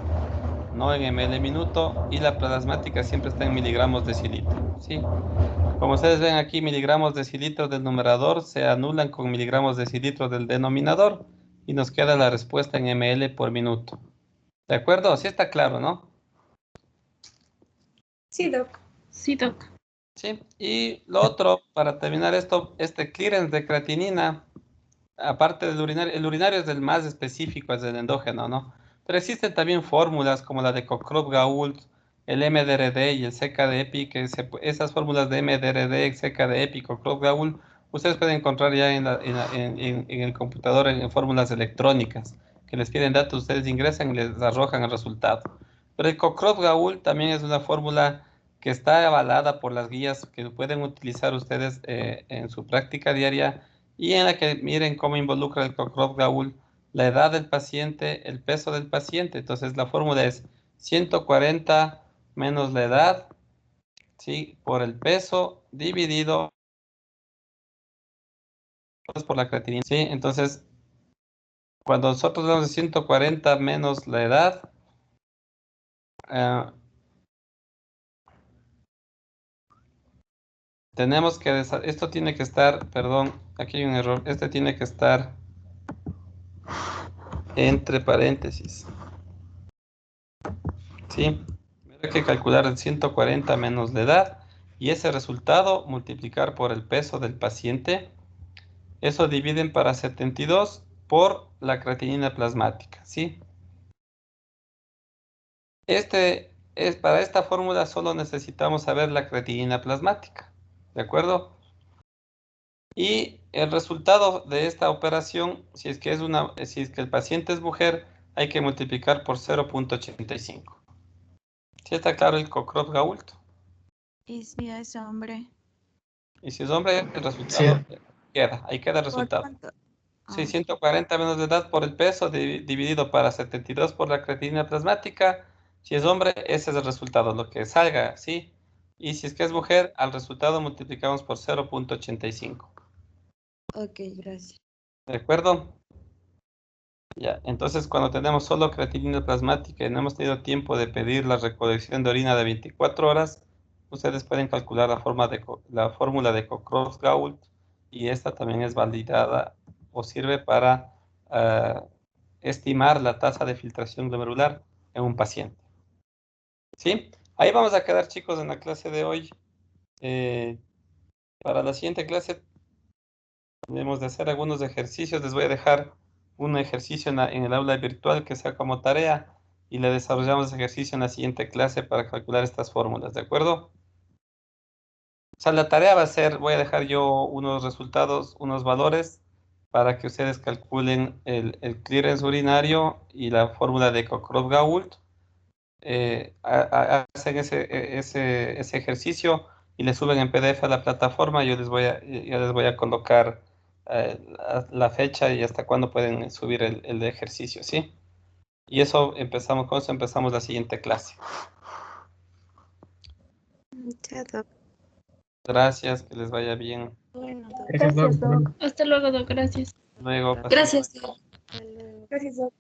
no en ml minuto, y la plasmática siempre está en miligramos de decilitro, ¿sí? Como ustedes ven aquí, miligramos de decilitro del numerador se anulan con miligramos de decilitro del denominador y nos queda la respuesta en ml por minuto. ¿De acuerdo? Sí está claro, ¿no? Sí, Doc. Sí, Doc. Sí. Y lo otro, para terminar esto, este clearance de creatinina, aparte del urinario, el urinario es el más específico, es el endógeno, ¿no? Pero existen también fórmulas como la de Cockcroft-Gault, el MDRD y el CKD-EPI, que esas fórmulas de MDRD, CKD-EPI, Cockcroft-Gault, ustedes pueden encontrar ya en el computador en fórmulas electrónicas, que les piden datos, ustedes ingresan y les arrojan el resultado. Pero el Cockcroft-Gault también es una fórmula que está avalada por las guías que pueden utilizar ustedes en su práctica diaria, y en la que miren cómo involucra el Cockcroft-Gault la edad del paciente, el peso del paciente. Entonces la fórmula es 140 menos la edad, ¿sí? Por el peso dividido por la creatinina, ¿sí? Entonces, cuando nosotros vemos de 140 menos la edad, tenemos que, esto tiene que estar, perdón, aquí hay un error, este tiene que estar entre paréntesis, ¿sí? Hay que calcular el 140 menos la edad y ese resultado multiplicar por el peso del paciente. Eso dividen para 72 por la creatinina plasmática, ¿sí? Para esta fórmula solo necesitamos saber la creatinina plasmática, ¿de acuerdo? Y el resultado de esta operación, si es que el paciente es mujer, hay que multiplicar por 0.85. ¿Sí está claro el Cockcroft-Gault? ¿Y si es hombre? Y si es hombre, el Sí. resultado queda. Ahí queda el ¿Por resultado. cuánto? Sí, 140 menos de edad por el peso dividido para 72 por la creatinina plasmática. Si es hombre, ese es el resultado, lo que salga, ¿sí? Y si es que es mujer, al resultado multiplicamos por 0.85. Ok, gracias. ¿De acuerdo? Ya, entonces cuando tenemos solo creatinina plasmática y no hemos tenido tiempo de pedir la recolección de orina de 24 horas, ustedes pueden calcular la fórmula de Cockcroft-Gault y esta también es validada o sirve para estimar la tasa de filtración glomerular en un paciente. ¿Sí? Ahí vamos a quedar, chicos, en la clase de hoy. Para la siguiente clase tenemos de hacer algunos ejercicios. Les voy a dejar un ejercicio en el aula virtual que sea como tarea y le desarrollamos ese ejercicio en la siguiente clase para calcular estas fórmulas, ¿de acuerdo? O sea, la tarea va a ser, voy a dejar yo unos resultados, unos valores para que ustedes calculen el clearance urinario y la fórmula de Cockcroft-Gault. Hacen ese ejercicio y le suben en PDF a la plataforma. Yo les voy a colocar la fecha y hasta cuándo pueden subir el ejercicio, ¿sí? Y con eso empezamos la siguiente clase. Ya, doc. Gracias, que les vaya bien. Bueno, doc. Gracias, Gracias, Doc. Doc. Hasta luego, Doc. Gracias. Luego, Gracias. Hasta luego. Gracias, Doc.